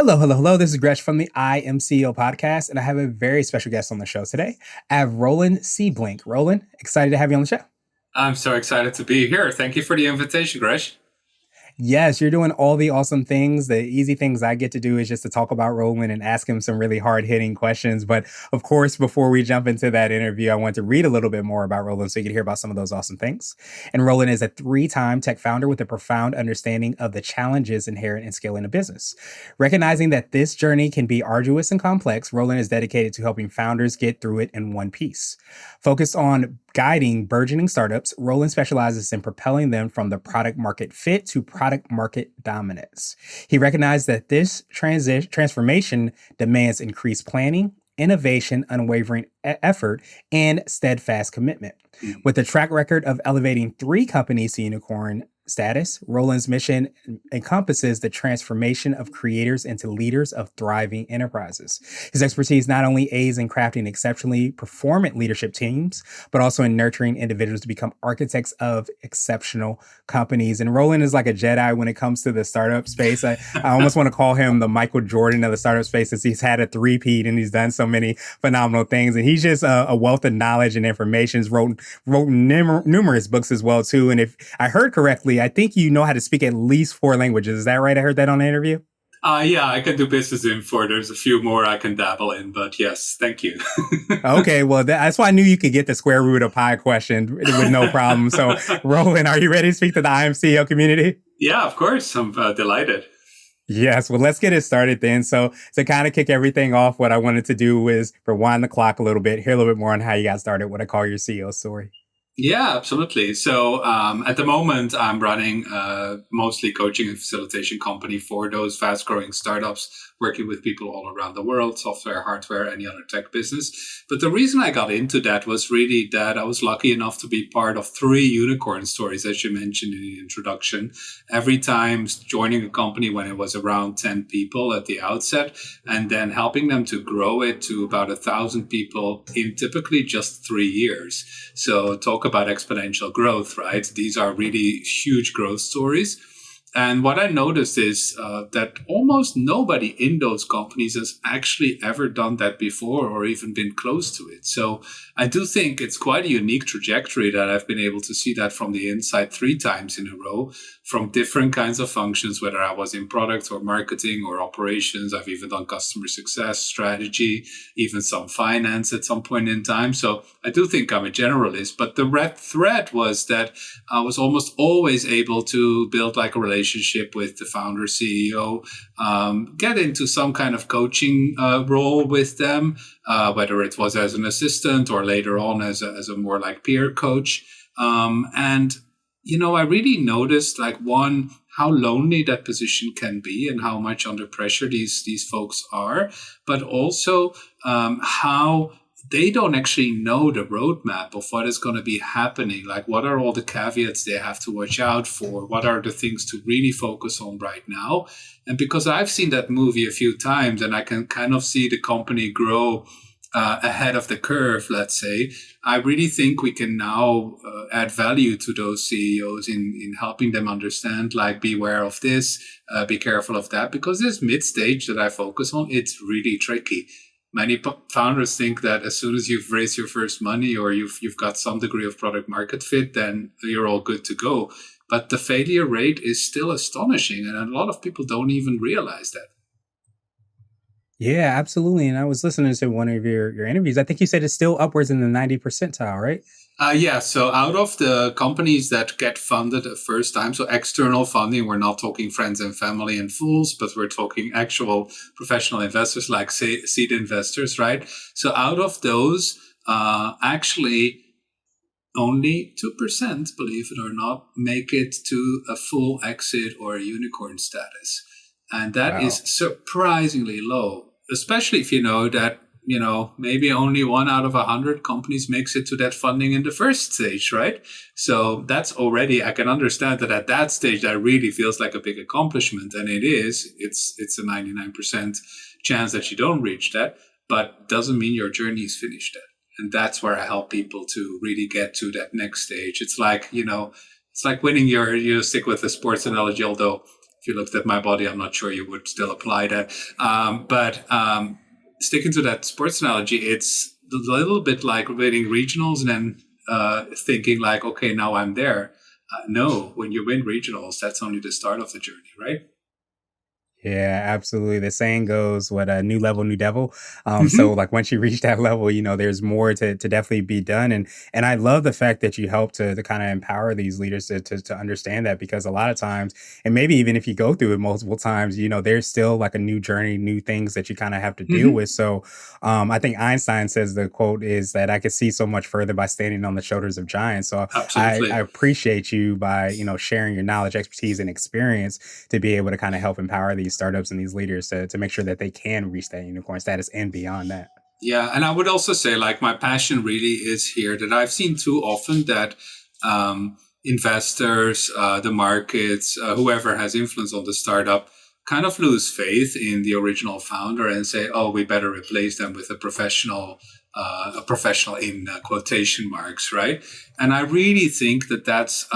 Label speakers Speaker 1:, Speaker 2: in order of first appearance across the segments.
Speaker 1: Hello, hello, hello. This is Gresh from the I Am CEO podcast, and I have a very special guest on the show today. I have Roland Siebelink. Roland, excited to have you on the show.
Speaker 2: I'm so excited to be here. Thank you for the invitation, Gresh.
Speaker 1: Yes, you're doing all the awesome things. The easy things I get to do is just to talk about Roland and ask him some really hard hitting questions. But of course, before we jump into that interview, I want to read a little bit more about Roland so you can hear about some of those awesome things. And Roland is a 3-time tech founder with a profound understanding of the challenges inherent in scaling a business. Recognizing that this journey can be arduous and complex, Roland is dedicated to helping founders get through it in one piece. Focused on guiding burgeoning startups, Roland specializes in propelling them from the product market fit to product market dominance. He recognized that this transformation demands increased planning, innovation, unwavering effort, and steadfast commitment. With a track record of elevating 3 companies to unicorn status, Roland's mission encompasses the transformation of creators into leaders of thriving enterprises. His expertise not only aids in crafting exceptionally performant leadership teams, but also in nurturing individuals to become architects of exceptional companies. And Roland is like a Jedi when it comes to the startup space. I almost want to call him the Michael Jordan of the startup space, since he's had a three-peat and he's done so many phenomenal things. And he's just a wealth of knowledge and information. He's wrote numerous books as well, too. And if I heard correctly, I think you know how to speak at least 4 languages. Is that right? I heard that on the interview.
Speaker 2: Yeah, I can do business info. There's a few more I can dabble in, but yes, thank you.
Speaker 1: Okay, well, that's why I knew you could get the square root of pi question with no problem. So, Roland, are you ready to speak to the IMCO community?
Speaker 2: Yeah, of course. I'm delighted.
Speaker 1: Yes, well, let's get it started then. So to kind of kick everything off, what I wanted to do was rewind the clock a little bit, hear a little bit more on how you got started, what I call your CEO story.
Speaker 2: Yeah, absolutely. So at the moment, I'm running mostly coaching and facilitation company for those fast growing startups, working with people all around the world, software, hardware, any other tech business. But the reason I got into that was really that I was lucky enough to be part of 3 unicorn stories, as you mentioned in the introduction. Every time joining a company when it was around 10 people at the outset, and then helping them to grow it to about 1,000 people in typically just 3 years. So talk about exponential growth, right? These are really huge growth stories. And what I noticed is that almost nobody in those companies has actually ever done that before or even been close to it. So I do think it's quite a unique trajectory that I've been able to see that from the inside 3 times in a row, from different kinds of functions, whether I was in product or marketing or operations. I've even done customer success, strategy, even some finance at some point in time. So I do think I'm a generalist, but the red thread was that I was almost always able to build like a relationship with the founder, CEO, get into some kind of coaching role with them, whether it was as an assistant or later on as a more like peer coach. And you know, I really noticed how lonely that position can be and how much under pressure these folks are, but also how they don't actually know the roadmap of what is going to be happening. Like, what are all the caveats they have to watch out for? What are the things to really focus on right now? And because I've seen that movie a few times and I can kind of see the company grow ahead of the curve, let's say, I really think we can now add value to those CEOs in helping them understand, like, beware of this, be careful of that, because this mid-stage that I focus on, it's really tricky. Many founders think that as soon as you've raised your first money or you've got some degree of product market fit, then you're all good to go. But the failure rate is still astonishing, and a lot of people don't even realize that.
Speaker 1: Yeah, absolutely. And I was listening to one of your interviews. I think you said it's still upwards in the 90 percentile, right?
Speaker 2: Yeah. So out of the companies that get funded the first time, so external funding, we're not talking friends and family and fools, but we're talking actual professional investors like seed investors, right? So out of those, actually only 2%, believe it or not, make it to a full exit or a unicorn status. And that is surprisingly low, especially if you know that, maybe only 1 out of 100 companies makes it to that funding in the first stage, right? So that's already, I can understand that at that stage, that really feels like a big accomplishment. And it is, it's a 99% chance that you don't reach that, but doesn't mean your journey is finished yet. And that's where I help people to really get to that next stage. It's like, it's like winning you stick with the sports analogy, although If you looked at my body, I'm not sure you would still apply that. But sticking to that sports analogy, it's a little bit like winning regionals and then thinking like, okay, now I'm there. No, when you win regionals, that's only the start of the journey, right?
Speaker 1: Yeah, absolutely. The saying goes, "What a new level, new devil." So,
Speaker 2: Hmm.
Speaker 1: like once you reach that level, there's more to definitely be done. And I love the fact that you help to kind of empower these leaders to understand that, because a lot of times, and maybe even if you go through it multiple times, there's still like a new journey, new things that you kind of have to deal
Speaker 2: Hmm.
Speaker 1: with. So, I think Einstein says the quote is that I could see so much further by standing on the shoulders of giants. So, I
Speaker 2: Absolutely.
Speaker 1: appreciate you by sharing your knowledge, expertise, and experience to be able to kind of help empower these startups and these leaders to make sure that they can reach that unicorn status and beyond that.
Speaker 2: Yeah, and I would also say, like, my passion really is here that I've seen too often that investors, the markets, whoever has influence on the startup, kind of lose faith in the original founder and say, "Oh, we better replace them with a professional in quotation marks," right? And I really think that that's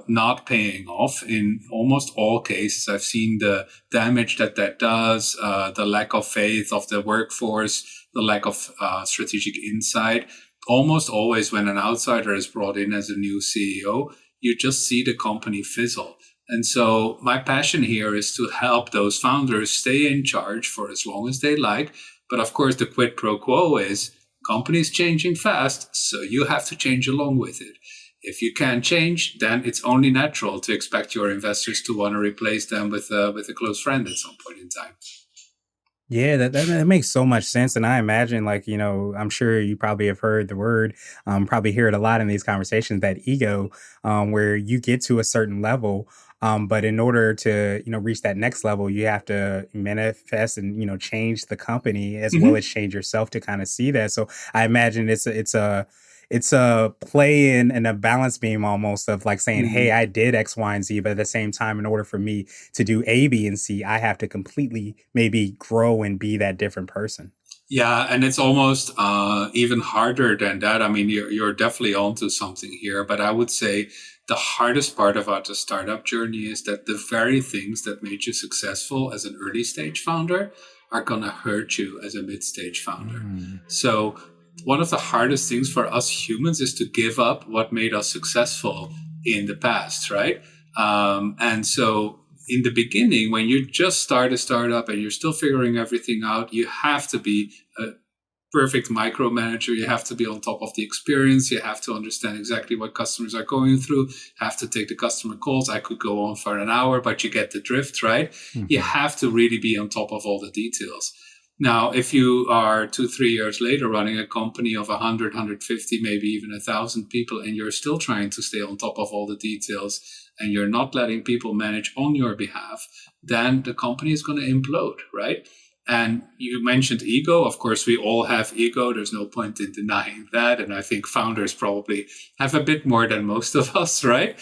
Speaker 2: not paying off in almost all cases. I've seen the damage that that does, the lack of faith of the workforce, the lack of strategic insight. Almost always, when an outsider is brought in as a new CEO, you just see the company fizzle. And so, my passion here is to help those founders stay in charge for as long as they like. But of course, the quid pro quo is companies changing fast, so you have to change along with it. If you can't change, then it's only natural to expect your investors to want to replace them with a close friend at some point in time.
Speaker 1: Yeah, that makes so much sense. And I imagine, like, I'm sure you probably have heard the word, probably hear it a lot in these conversations, that ego, where you get to a certain level. But in order to, reach that next level, you have to manifest and, change the company as well as
Speaker 2: Hmm.
Speaker 1: change yourself to kind of see that. So I imagine it's a play in and a balance beam almost of like saying, hey,
Speaker 2: Hmm.
Speaker 1: I did X, Y, and Z, but at the same time, in order for me to do A, B, and C, I have to completely maybe grow and be that different person.
Speaker 2: Yeah, and it's almost even harder than that. I mean, you're definitely onto something here, but I would say the hardest part about the startup journey is that the very things that made you successful as an early stage founder are gonna hurt you as a mid stage founder.
Speaker 1: Mm.
Speaker 2: So one of the hardest things for us humans is to give up what made us successful in the past, right? And so in the beginning, when you just start a startup and you're still figuring everything out, you have to be a perfect micromanager. You have to be on top of the experience. You have to understand exactly what customers are going through, have to take the customer calls. I could go on for an hour, but you get the drift, right? You
Speaker 1: Mhm.
Speaker 2: have to really be on top of all the details. Now, if you are 2, 3 years later running a company of 100, 150, maybe even 1,000 people, and you're still trying to stay on top of all the details and you're not letting people manage on your behalf, then the company is going to implode, right? And you mentioned ego. Of course, we all have ego. There's no point in denying that. And I think founders probably have a bit more than most of us, right?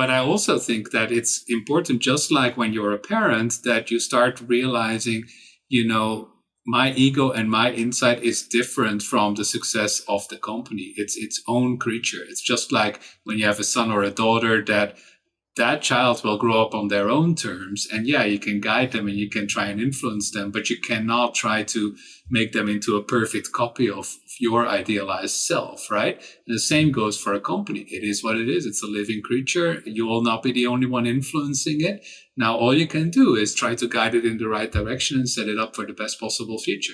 Speaker 2: But I also think that it's important, just like when you're a parent, that you start realizing, you know, my ego and my insight is different from the success of the company. It's its own creature. It's just like when you have a son or a daughter, that child will grow up on their own terms. And yeah, you can guide them and you can try and influence them, but you cannot try to make them into a perfect copy of your idealized self, right? And the same goes for a company. It is what it is. It's a living creature. You will not be the only one influencing it. Now, all you can do is try to guide it in the right direction and set it up for the best possible future.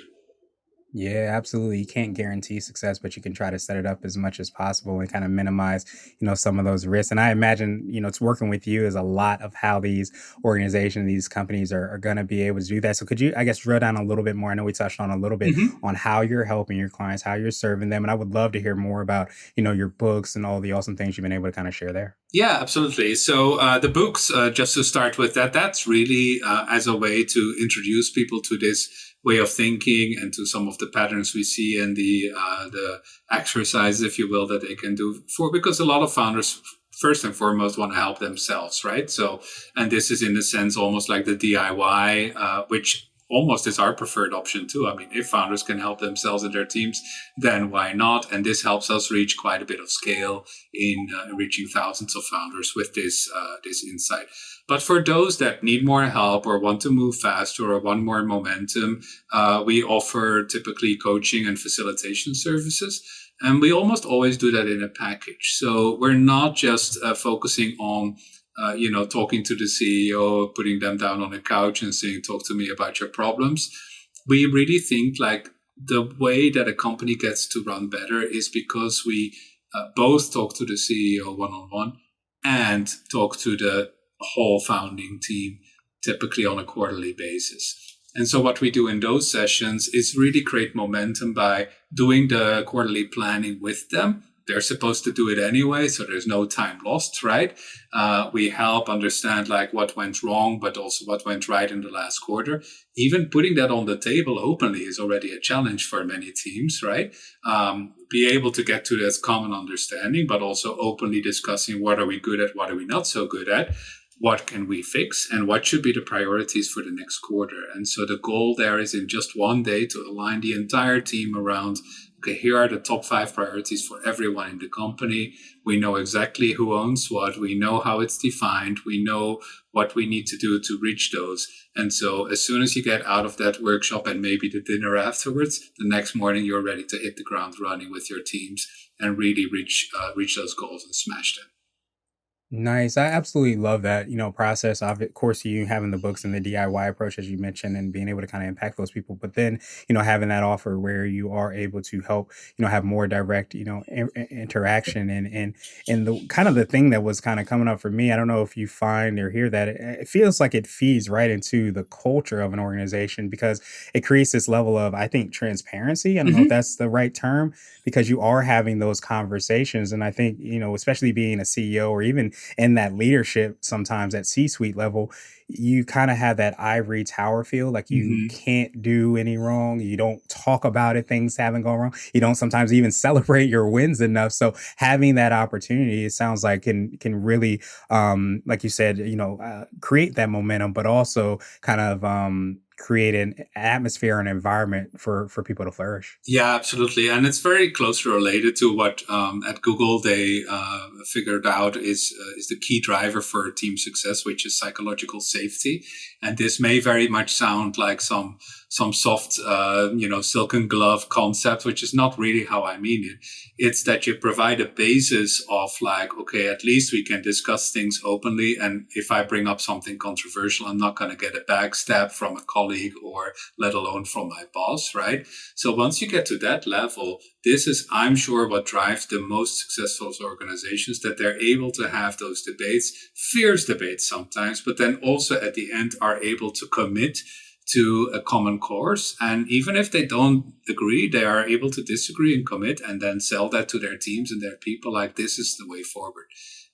Speaker 1: Yeah, absolutely. You can't guarantee success, but you can try to set it up as much as possible and kind of minimize, some of those risks. And I imagine, it's working with you is a lot of how these organizations, these companies are going to be able to do that. So could you, I guess, drill down a little bit more? I know we touched on a little bit
Speaker 2: Mhm.
Speaker 1: on how you're helping your clients, how you're serving them. And I would love to hear more about, your books and all the awesome things you've been able to kind of share there.
Speaker 2: Yeah, absolutely. So the books, just to start with that, that's really as a way to introduce people to this way of thinking and to some of the patterns we see and the exercises, if you will, that they can do for, because a lot of founders first and foremost want to help themselves, right? So, and this is in a sense almost like the DIY, which almost is our preferred option too. I mean, if founders can help themselves and their teams, then why not? And this helps us reach quite a bit of scale in reaching thousands of founders with this insight. But for those that need more help or want to move faster or want more momentum, we offer typically coaching and facilitation services. And we almost always do that in a package. So we're not just focusing on talking to the CEO, putting them down on a couch and saying, talk to me about your problems. We really think like the way that a company gets to run better is because we both talk to the CEO one-on-one and talk to the whole founding team, typically on a quarterly basis. And so what we do in those sessions is really create momentum by doing the quarterly planning with them. They're supposed to do it anyway, so there's no time lost, right? We help understand like what went wrong, but also what went right in the last quarter. Even putting that on the table openly is already a challenge for many teams, right? Be able to get to this common understanding, but also openly discussing what are we good at, what are we not so good at, what can we fix, and what should be the priorities for the next quarter. And so the goal there is in just one day to align the entire team around, okay, here are the top 5 priorities for everyone in the company. We know exactly who owns what. We know how it's defined. We know what we need to do to reach those. And so as soon as you get out of that workshop and maybe the dinner afterwards, the next morning you're ready to hit the ground running with your teams and really reach those goals and smash them.
Speaker 1: Nice. I absolutely love that, process of course, you having the books and the DIY approach, as you mentioned, and being able to kind of impact those people. But then, having that offer where you are able to help, have more direct, interaction and the kind of the thing that was kind of coming up for me. I don't know if you find or hear that it feels like it feeds right into the culture of an organization because it creates this level of, I think, transparency. I don't know if that's the right term because you are having those conversations. And I think, especially being a CEO or even in that leadership, sometimes at C-suite level, you kind of have that ivory tower feel like you
Speaker 2: Mm-hmm.
Speaker 1: can't do any wrong. You don't talk about it, things haven't gone wrong. You don't sometimes even celebrate your wins enough. So having that opportunity, it sounds like can really, like you said, create that momentum, but also kind of create an atmosphere and environment for people to flourish.
Speaker 2: Yeah, absolutely. And it's very closely related to what at Google they figured out is the key driver for team success, which is psychological safety. And this may very much sound like some soft, silken glove concept, which is not really how I mean it. It's that you provide a basis of like, okay, at least we can discuss things openly. And if I bring up something controversial, I'm not going to get a backstab from a colleague or let alone from my boss, right? So once you get to that level, this is, I'm sure, what drives the most successful organizations, that they're able to have those debates, fierce debates sometimes, but then also at the end are able to commit to a common course. And even if they don't agree, they are able to disagree and commit and then sell that to their teams and their people like this is the way forward.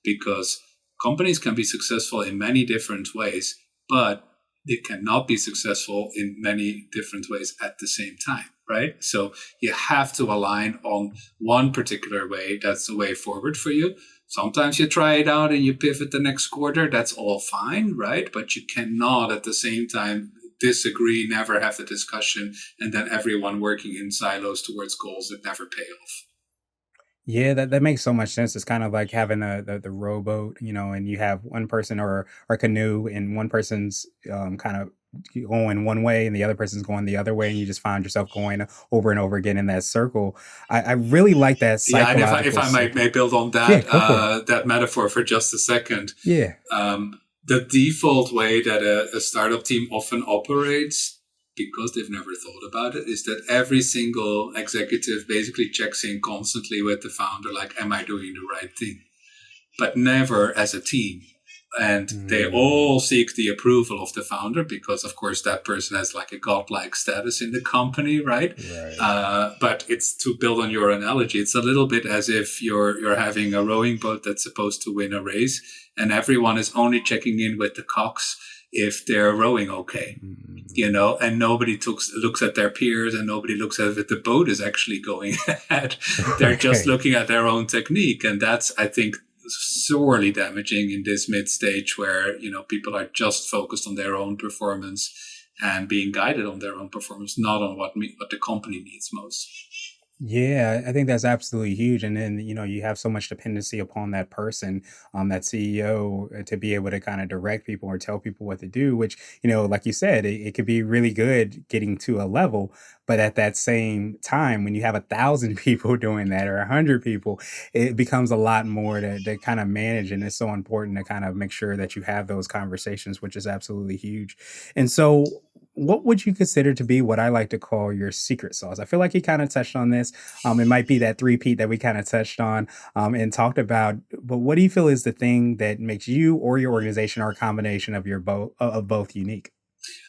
Speaker 2: Because companies can be successful in many different ways, but they cannot be successful in many different ways at the same time, right? So you have to align on one particular way. That's the way forward for you. Sometimes you try it out and you pivot the next quarter. That's all fine, right? But you cannot at the same time disagree, never have the discussion, and then everyone working in silos towards goals that never pay off.
Speaker 1: Yeah, that makes so much sense. It's kind of like having the rowboat, and you have one person or canoe, and one person's kind of going one way, and the other person's going the other way, and you just find yourself going over and over again in that circle. I really like that
Speaker 2: Yeah, and if
Speaker 1: psychological
Speaker 2: I may
Speaker 1: safety.
Speaker 2: build on
Speaker 1: Yeah,
Speaker 2: that
Speaker 1: go for it.
Speaker 2: that metaphor for just a second,
Speaker 1: Yeah.
Speaker 2: the default way that a startup team often operates, because they've never thought about it, is that every single executive basically checks in constantly with the founder, like, am I doing the right thing? But never as a team. And they
Speaker 1: Mm,
Speaker 2: all seek the approval of the founder because, of course, that person has like a godlike status in the company, right?
Speaker 1: right.
Speaker 2: But it's to build on your analogy. It's a little bit as if you're having a rowing boat that's supposed to win a race, and everyone is only checking in with the cocks if they're rowing okay,
Speaker 1: Mm,
Speaker 2: and nobody looks at their peers and nobody looks at if the boat is actually going ahead. They're just
Speaker 1: right.
Speaker 2: looking at their own technique. And that's, I think, sorely damaging in this mid stage where, people are just focused on their own performance and being guided on their own performance, not on what the company needs most.
Speaker 1: Yeah, I think that's absolutely huge. And then, you have so much dependency upon that person, that CEO, to be able to kind of direct people or tell people what to do, which, like you said, it could be really good getting to a level. But at that same time, when you have 1,000 people doing that or 100 people, it becomes a lot more to kind of manage. And it's so important to kind of make sure that you have those conversations, which is absolutely huge. And so, what would you consider to be what I like to call your secret sauce? I feel like you kind of touched on this. It might be that three-peat that we kind of touched on, and talked about. But what do you feel is the thing that makes you or your organization or a combination of both unique?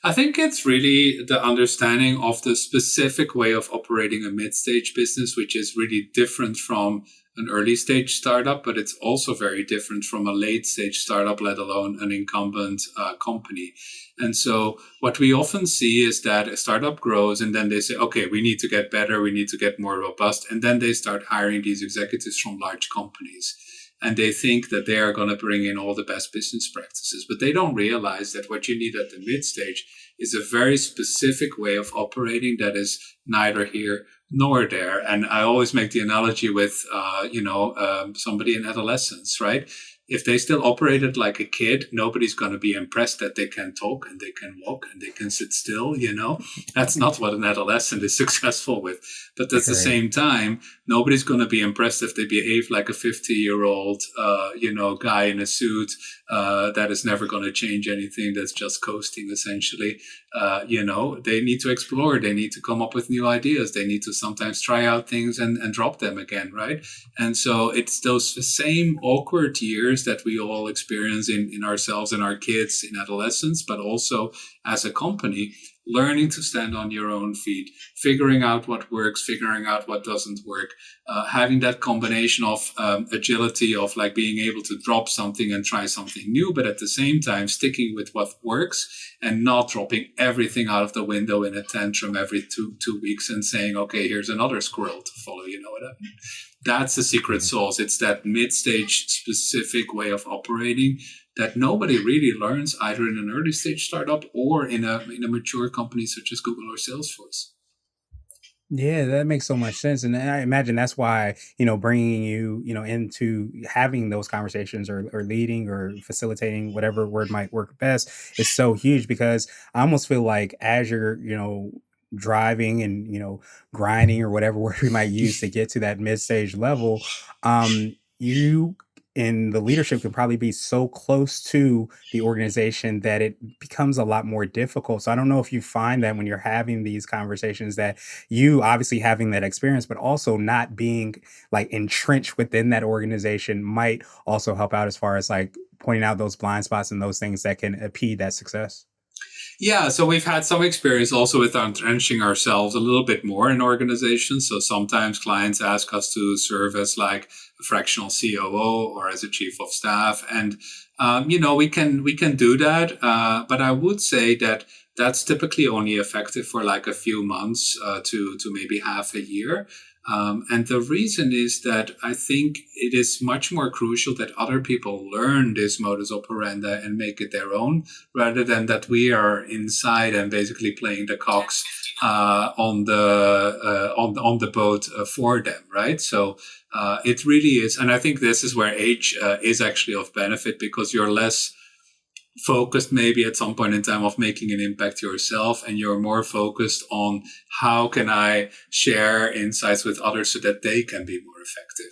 Speaker 2: I think it's really the understanding of the specific way of operating a mid-stage business, which is really different from an early stage startup, but it's also very different from a late stage startup, let alone an incumbent company. And so what we often see is that a startup grows and then they say, okay, we need to get better. We need to get more robust. And then they start hiring these executives from large companies. And they think that they are going to bring in all the best business practices, but they don't realize that what you need at the mid stage is a very specific way of operating that is neither here nor there. And I always make the analogy with, somebody in adolescence, right? If they still operated like a kid, nobody's going to be impressed that they can talk and they can walk and they can sit still, That's not what an adolescent is successful with. But at the
Speaker 1: Right.
Speaker 2: same time, nobody's going to be impressed if they behave like a 50-year-old, guy in a suit, that is never going to change anything, that's just coasting essentially. They need to explore. They need to come up with new ideas. They need to sometimes try out things and drop them again, right? And so it's those same awkward years that we all experience in ourselves and our kids in adolescence, but also as a company, learning to stand on your own feet, figuring out what works, figuring out what doesn't work, having that combination of agility, of like being able to drop something and try something new, but at the same time sticking with what works and not dropping everything out of the window in a tantrum every two weeks and saying, okay, here's another squirrel to follow. You know what I mean? That's the secret sauce. It's that mid-stage specific way of operating that nobody really learns either in an early stage startup or in a mature company such as Google or Salesforce.
Speaker 1: Yeah, that makes so much sense, and I imagine that's why, bringing you, into having those conversations or leading or facilitating, whatever word might work best, is so huge because I almost feel like as you're, driving and, grinding or whatever word we might use to get to that mid-stage level, you in the leadership can probably be so close to the organization that it becomes a lot more difficult. So I don't know if you find that when you're having these conversations that you obviously having that experience, but also not being like entrenched within that organization might also help out as far as like pointing out those blind spots and those things that can impede that success.
Speaker 2: Yeah, so we've had some experience also with entrenching ourselves a little bit more in organizations. So sometimes clients ask us to serve as like a fractional COO or as a chief of staff, and we can do that. But I would say that that's typically only effective for like a few months to maybe half a year. And the reason is that I think it is much more crucial that other people learn this modus operandi and make it their own, rather than that we are inside and basically playing the cogs on the boat for them, right? So it really is, and I think this is where age is actually of benefit, because you're less focused maybe at some point in time of making an impact yourself, and you're more focused on how can I share insights with others so that they can be more effective.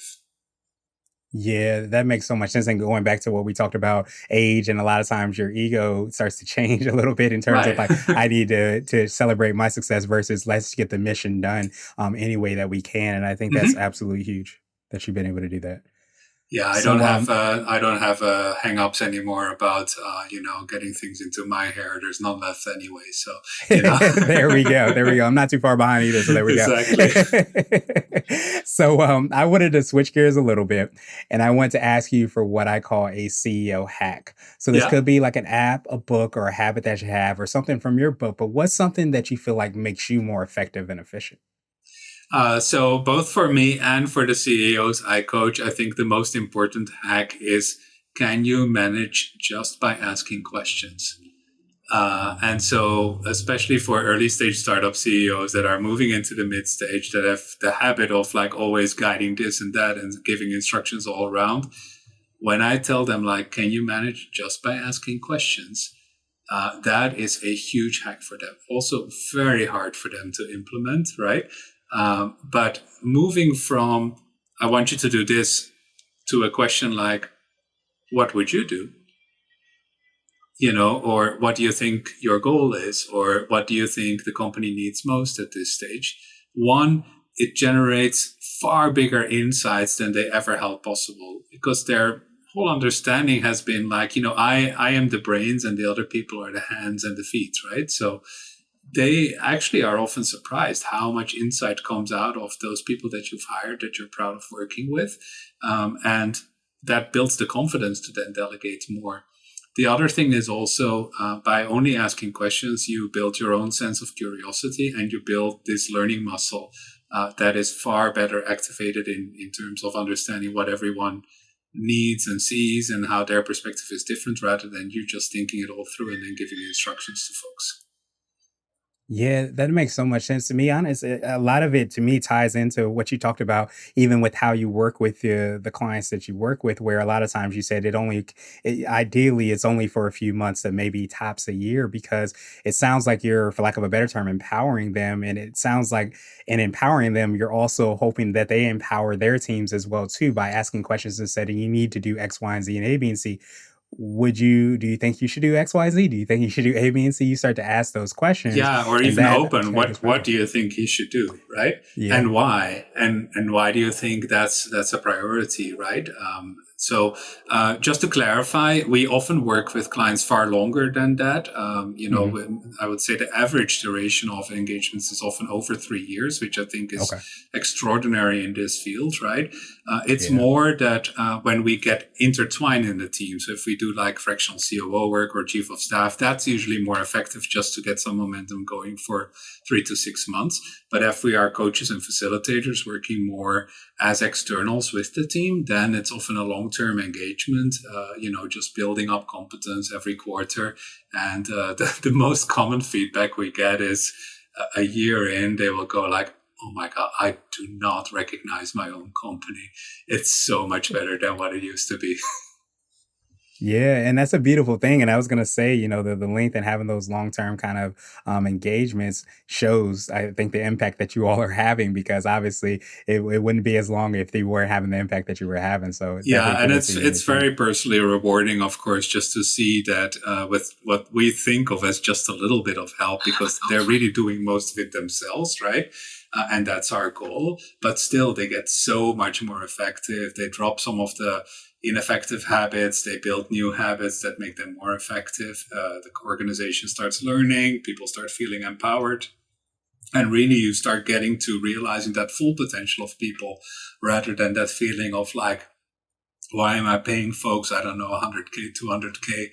Speaker 1: Yeah, that makes so much sense. And going back to what we talked about, age, and a lot of times your ego starts to change a little bit in terms of
Speaker 2: Right.
Speaker 1: like, I need to celebrate my success versus let's get the mission done any way that we can. And I think that's
Speaker 2: Mhm.
Speaker 1: absolutely huge that you've been able to do that.
Speaker 2: Yeah, I don't
Speaker 1: So
Speaker 2: have hang-ups anymore about getting things into my hair. There's none left anyway, so you know.
Speaker 1: there we go. There we go. I'm not too far behind either. So there we go.
Speaker 2: Exactly.
Speaker 1: So I wanted to switch gears a little bit and I want to ask you for what I call a CEO hack. So this
Speaker 2: Yeah.
Speaker 1: could be like an app, a book, or a habit that you have or something from your book, but what's something that you feel like makes you more effective and efficient?
Speaker 2: So both for me and for the CEOs I coach, I think the most important hack is, can you manage just by asking questions? And so, especially for early stage startup CEOs that are moving into the mid stage, that have the habit of like always guiding this and that and giving instructions all around, when I tell them like, can you manage just by asking questions? That is a huge hack for them. Also very hard for them to implement, right? But moving from, I want you to do this, to a question like, what would you do? Or what do you think your goal is? Or what do you think the company needs most at this stage? One, it generates far bigger insights than they ever held possible, because their whole understanding has been like, I am the brains and the other people are the hands and the feet, right? So they actually are often surprised how much insight comes out of those people that you've hired, that you're proud of working with. And that builds the confidence to then delegate more. The other thing is also, by only asking questions, you build your own sense of curiosity and you build this learning muscle that is far better activated in terms of understanding what everyone needs and sees and how their perspective is different, rather than you just thinking it all through and then giving instructions to folks.
Speaker 1: Yeah, that makes so much sense. To me, honest, a lot of it to me ties into what you talked about, even with how you work with the clients that you work with, where a lot of times you said ideally it's only for a few months to maybe tops a year, because it sounds like you're, for lack of a better term, empowering them. And it sounds like in empowering them, you're also hoping that they empower their teams as well too, by asking questions and saying, you need to do X, Y, and Z and A, B, and C. Do you think you should do X, Y, Z? Do you think you should do A, B, and C? You start to ask those questions,
Speaker 2: Yeah, or
Speaker 1: and
Speaker 2: even
Speaker 1: that
Speaker 2: open.
Speaker 1: triggers
Speaker 2: What
Speaker 1: further.
Speaker 2: do you think he should do, right?
Speaker 1: Yeah.
Speaker 2: And why? And why do you think that's a priority, right? Just to clarify, we often work with clients far longer than that.
Speaker 1: Mhm.
Speaker 2: I would say the average duration of engagements is often over 3 years, which I think is
Speaker 1: Okay.
Speaker 2: extraordinary in this field, right? It's
Speaker 1: Yeah.
Speaker 2: more that when we get intertwined in the team, so if we do like fractional COO work or chief of staff, that's usually more effective just to get some momentum going for 3 to 6 months. But if we are coaches and facilitators working more as externals with the team, then it's often a long-term engagement, just building up competence every quarter. And the most common feedback we get is a year in, they will go like, oh my God, I do not recognize my own company. It's so much better than what it used to be.
Speaker 1: Yeah, and that's a beautiful thing. And I was gonna say, the length and having those long term kind of engagements shows, I think, the impact that you all are having, because obviously it wouldn't be as long if they weren't having the impact that you were having. So definitely
Speaker 2: Yeah, and
Speaker 1: kudos to
Speaker 2: it's
Speaker 1: you and
Speaker 2: it's
Speaker 1: your team.
Speaker 2: very personally rewarding, of course, just to see that with what we think of as just a little bit of help, because they're really doing most of it themselves, right? And that's our goal. But still, they get so much more effective. They drop some of the ineffective habits. They build new habits that make them more effective. The organization starts learning. People start feeling empowered. And really, you start getting to realizing that full potential of people, rather than that feeling of like, why am I paying folks, I don't know, 100K, 200K,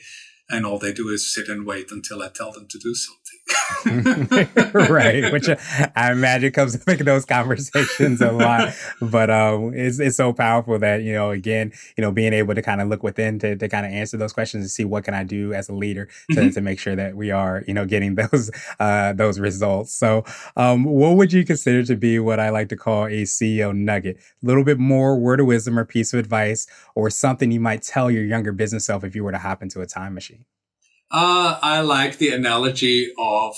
Speaker 2: and all they do is sit and wait until I tell them to do something?
Speaker 1: Right, which I imagine comes up in those conversations a lot. But it's so powerful that, again, being able to kind of look within to kind of answer those questions and see what can I do as a leader to
Speaker 2: Mhm.
Speaker 1: make sure that we are, getting those results. So what would you consider to be what I like to call a CEO nugget? A little bit more word of wisdom or piece of advice, or something you might tell your younger business self if you were to hop into a time machine.
Speaker 2: I like the analogy of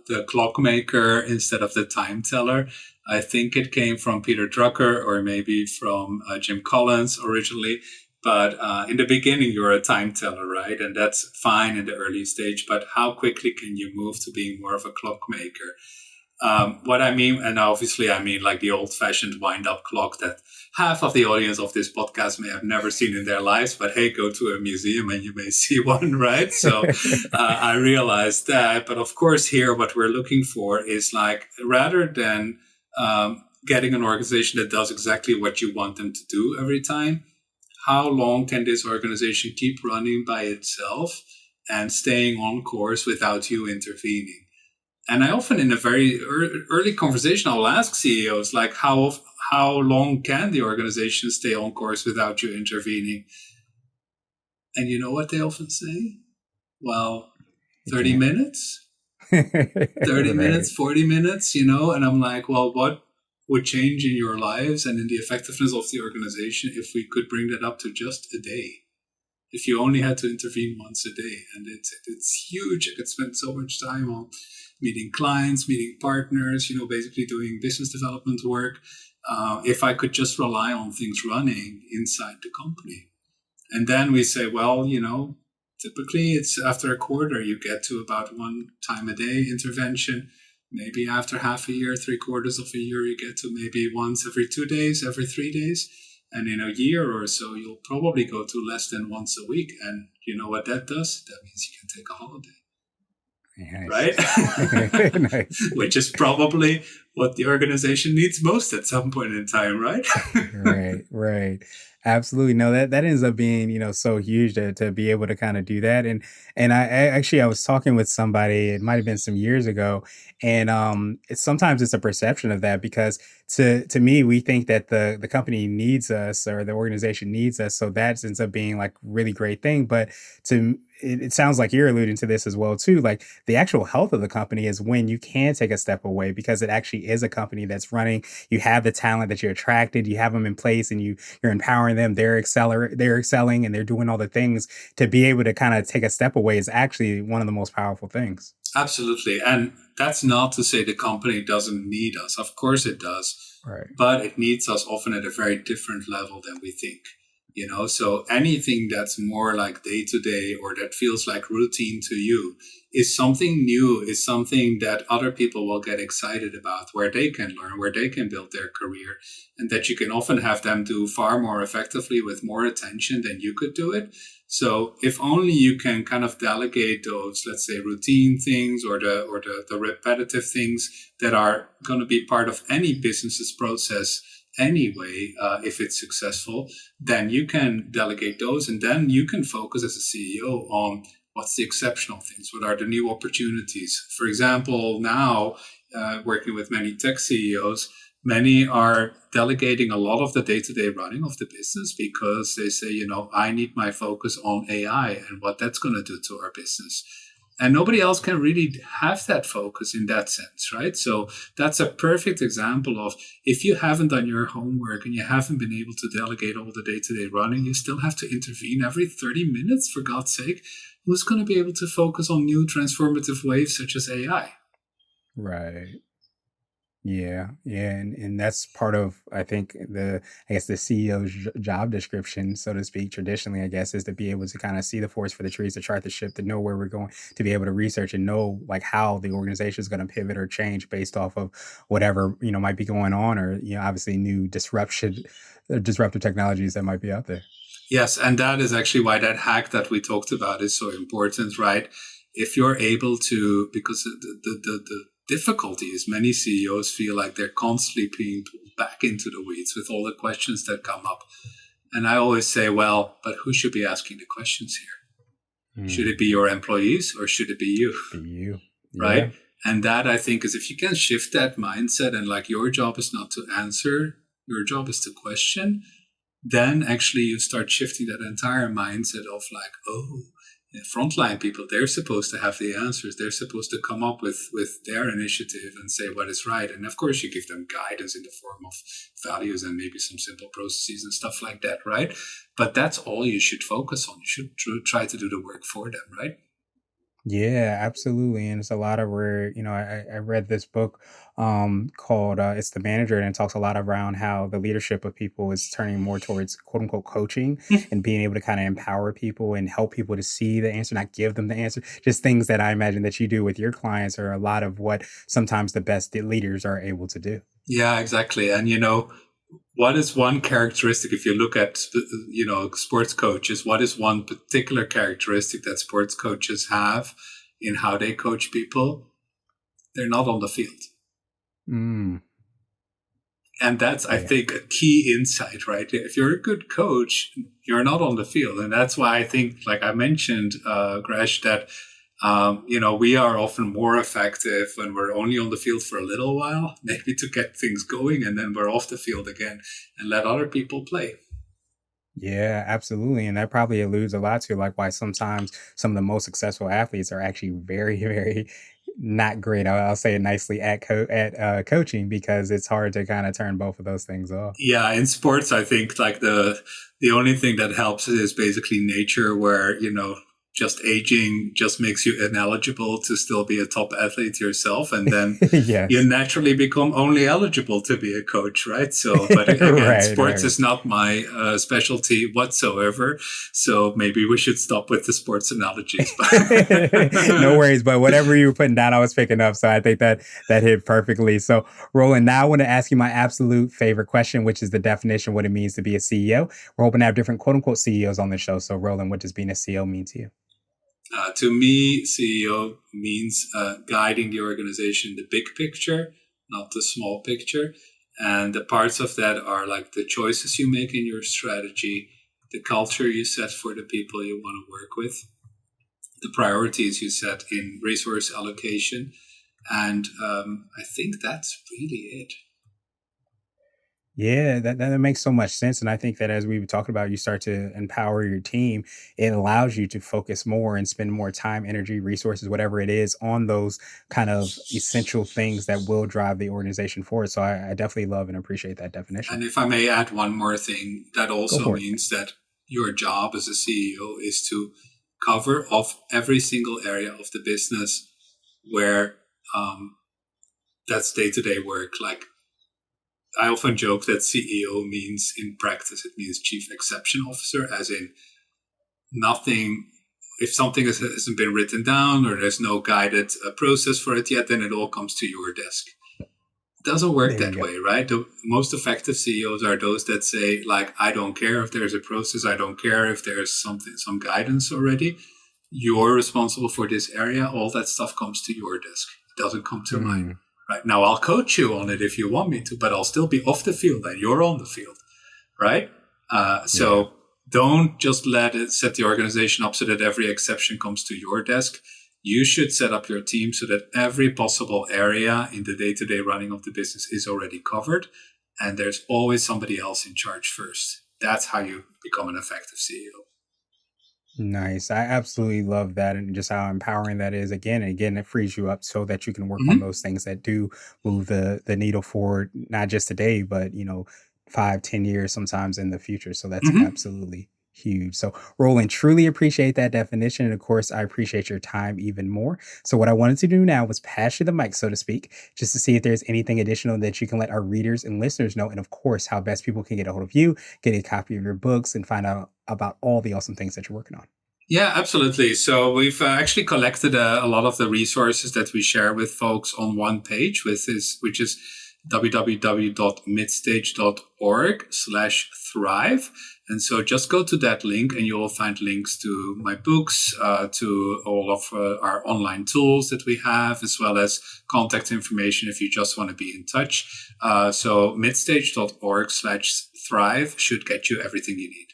Speaker 2: the clockmaker instead of the time teller. I think it came from Peter Drucker or maybe from Jim Collins originally. But in the beginning, you're a time teller, right? And that's fine in the early stage. But how quickly can you move to being more of a clockmaker? What I mean, and obviously I mean like the old fashioned wind up clock that half of the audience of this podcast may have never seen in their lives, but hey, go to a museum and you may see one, right? So I realized that. But of course, here, what we're looking for is like, rather than getting an organization that does exactly what you want them to do every time, how long can this organization keep running by itself and staying on course without you intervening? And I often, in a very early conversation, I'll ask CEOs like, how long can the organization stay on course without you intervening? And you know what they often say? Well,
Speaker 1: You
Speaker 2: 30
Speaker 1: can't.
Speaker 2: minutes, 30
Speaker 1: Right.
Speaker 2: minutes, 40 minutes, and I'm like, well, what would change in your lives and in the effectiveness of the organization if we could bring that up to just a day? If you only had to intervene once a day, and it's huge. I could spend so much time on meeting clients, meeting partners, basically doing business development work. If I could just rely on things running inside the company. And then we say, well, typically it's after a quarter, you get to about 1 time a day intervention. Maybe after half a year, 3/4 of a year, you get to maybe once every 2 days, every 3 days. And in a year or so, you'll probably go to less than once a week. And you know what that does? That means you can take a holiday,
Speaker 1: Nice.
Speaker 2: right?
Speaker 1: Nice.
Speaker 2: Which is probably what the organization needs most at some point in time, right?
Speaker 1: Right, right. Absolutely. No, that ends up being, so huge to be able to kind of do that. And I was talking with somebody, it might have been some years ago, and sometimes it's a perception of that because to me, we think that the company needs us or the organization needs us. So that ends up being like really great thing. But it sounds like you're alluding to this as well too. Like the actual health of the company is when you can take a step away because it actually is a company that's running. You have the talent that you're attracted, you have them in place, and you're empowering them. They're excelling, and they're doing all the things. To be able to kind of take a step away is actually one of the most powerful things.
Speaker 2: Absolutely. And that's not to say the company doesn't need us. Of course it does.
Speaker 1: Right.
Speaker 2: But it needs us often at a very different level than we think. So anything that's more like day to day or that feels like routine to you is something new, is something that other people will get excited about, where they can learn, where they can build their career, and that you can often have them do far more effectively with more attention than you could do it. So if only you can kind of delegate those, let's say, routine things or the repetitive things that are going to be part of any business's process anyway, if it's successful, then you can delegate those, and then you can focus as a CEO on what's the exceptional things, what are the new opportunities. For example, now working with many tech CEOs, many are delegating a lot of the day-to-day running of the business because they say, I need my focus on AI and what that's going to do to our business. And nobody else can really have that focus in that sense, right? So that's a perfect example of if you haven't done your homework and you haven't been able to delegate all the day-to-day running, you still have to intervene every 30 minutes, for God's sake. Who's going to be able to focus on new transformative waves such as AI?
Speaker 1: Right. Yeah, yeah, and that's part of I think I guess the CEO's job description, so to speak, traditionally, I guess, is to be able to kind of see the forest for the trees, to chart the ship, to know where we're going, to be able to research and know like how the organization is going to pivot or change based off of whatever might be going on, or obviously new disruptive technologies that might be out there.
Speaker 2: Yes, and that is actually why that hack that we talked about is so important, right? If you're able to, because the difficulty is many CEOs feel like they're constantly being pulled back into the weeds with all the questions that come up. And I always say, well, but who should be asking the questions here? Should
Speaker 1: Mm,
Speaker 2: it be your employees or should it be you?
Speaker 1: should be you. Yeah.
Speaker 2: Right? And that I think is if you can shift that mindset and like your job is not to answer, your job is to question, then actually you start shifting that entire mindset of like, oh, frontline people, they're supposed to have the answers. They're supposed to come up with their initiative and say what is right. And of course, you give them guidance in the form of values and maybe some simple processes and stuff like that, right? But that's all you should focus on. You should try to do the work for them, right?
Speaker 1: Yeah, absolutely. And it's a lot of where, I read this book called It's the Manager, and it talks a lot around how the leadership of people is turning more towards quote unquote coaching and being able to kind of empower people and help people to see the answer, not give them the answer. Just things that I imagine that you do with your clients are a lot of what sometimes the best leaders are able to do.
Speaker 2: Yeah, exactly. And what is one characteristic if you look at sports coaches, what is one particular characteristic that sports coaches have in how they coach people? They're not on the field.
Speaker 1: Mm,
Speaker 2: And that's, I
Speaker 1: yeah.
Speaker 2: think, a key insight, right? If you're a good coach, you're not on the field. And that's why I think, like I mentioned, Gresh, that we are often more effective when we're only on the field for a little while, maybe to get things going, and then we're off the field again and let other people play.
Speaker 1: Yeah, absolutely. And that probably alludes a lot to like why sometimes some of the most successful athletes are actually very, very not great. I'll say it nicely at coaching because it's hard to kind of turn both of those things off.
Speaker 2: Yeah, in sports, I think like the only thing that helps is basically nature, where just aging just makes you ineligible to still be a top athlete yourself, and then you
Speaker 1: Yes.
Speaker 2: naturally become only eligible to be a coach, right? So, but again,
Speaker 1: Right,
Speaker 2: sports
Speaker 1: right.
Speaker 2: is not my specialty whatsoever. So maybe we should stop with the sports analogies.
Speaker 1: No worries, but whatever you were putting down, I was picking up. So I think that that hit perfectly. So, Roland, now I want to ask you my absolute favorite question, which is the definition of what it means to be a CEO. We're hoping to have different quote unquote CEOs on the show. So, Roland, what does being a CEO mean to you?
Speaker 2: To me, CEO means guiding the organization, the big picture, not the small picture. And the parts of that are like the choices you make in your strategy, the culture you set for the people you want to work with, the priorities you set in resource allocation. And I think that's really it.
Speaker 1: Yeah, that makes so much sense. And I think that as we were talking about, you start to empower your team, it allows you to focus more and spend more time, energy, resources, whatever it is, on those kind of essential things that will drive the organization forward. So I definitely love and appreciate that definition.
Speaker 2: And if I may add one more thing, that
Speaker 1: Go
Speaker 2: also
Speaker 1: for it.
Speaker 2: means that your job as a CEO is to cover off every single area of the business where um, that's day-to-day work. Like I often joke that CEO means in practice, it means chief exception officer, as in nothing. If something hasn't been written down or there's no guided process for it yet, then it all comes to your desk. Doesn't work
Speaker 1: There you
Speaker 2: that
Speaker 1: go.
Speaker 2: way, right? The most effective CEOs are those that say, like, I don't care if there's a process, I don't care if there's some guidance already. You're responsible for this area. All that stuff comes to your desk. It doesn't come to mine.
Speaker 1: Mm,
Speaker 2: Right now, I'll coach you on it if you want me to, but I'll still be off the field and you're on the field, right?
Speaker 1: yeah.
Speaker 2: So don't just let it set the organization up so that every exception comes to your desk. You should set up your team so that every possible area in the day-to-day running of the business is already covered, and there's always somebody else in charge first. That's how you become an effective CEO.
Speaker 1: Nice. I absolutely love that and just how empowering that is. Again and again, it frees you up so that you can work on
Speaker 2: Mm-hmm.
Speaker 1: those things that do move the needle forward, not just today, but 5, 10 years sometimes in the future. So that's
Speaker 2: Mm-hmm.
Speaker 1: absolutely huge. So Roland, truly appreciate that definition. And of course, I appreciate your time even more. So what I wanted to do now was pass you the mic, so to speak, just to see if there's anything additional that you can let our readers and listeners know. And of course, how best people can get a hold of you, get a copy of your books, and find out about all the awesome things that you're working on.
Speaker 2: Yeah, absolutely. So we've actually collected a lot of the resources that we share with folks on one page, which is www.midstage.org/thrive. And so just go to that link and you will find links to my books, to all of our online tools that we have, as well as contact information if you just want to be in touch. So midstage.org/thrive should get you everything you need.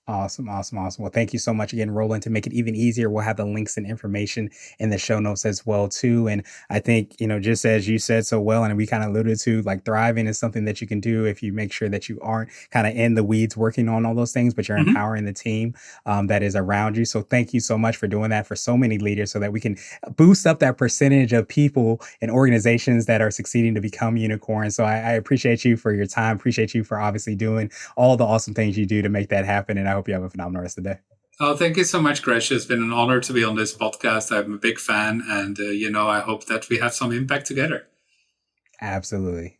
Speaker 1: Awesome, awesome, awesome. Well, thank you so much again, Roland. To make it even easier, we'll have the links and information in the show notes as well, too. And I think, just as you said so well, and we kind of alluded to, like thriving is something that you can do if you make sure that you aren't kind of in the weeds working on all those things, but you're
Speaker 2: Mm-hmm.
Speaker 1: empowering the team that is around you. So thank you so much for doing that for so many leaders so that we can boost up that percentage of people and organizations that are succeeding to become unicorns. So I appreciate you for your time. Appreciate you for obviously doing all the awesome things you do to make that happen. And I hope you have a phenomenal rest of the day.
Speaker 2: Oh, thank you so much, Gresh. It's been an honor to be on this podcast. I'm a big fan, and I hope that we have some impact together.
Speaker 1: Absolutely.